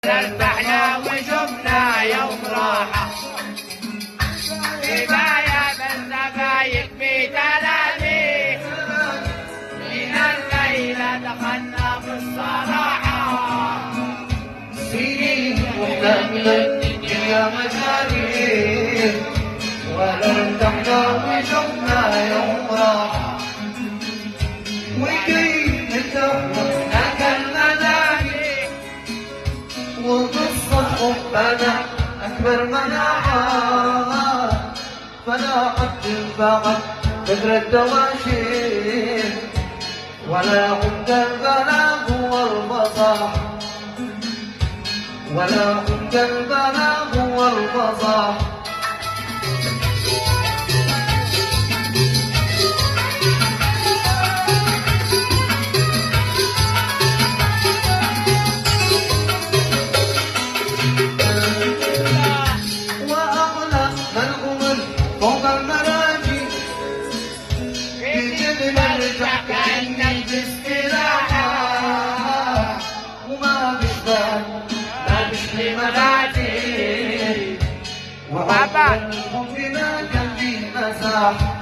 ارتحنا وشفنا يوم راحة كفاية بالزبايك بتلاميذ من الليلة دخلنا بالصراحة سنين وكملت يا مجاري ولا ارتحنا وشفنا يوم راحة وكيف نتفق المداني وقصة حبنا أكبر مناعة فلا قد فقط قدر التواشي ولا عند البلاغ والفصاحة ولا عند البلاغ والفصاحة وبابا وبنا كان في مساحة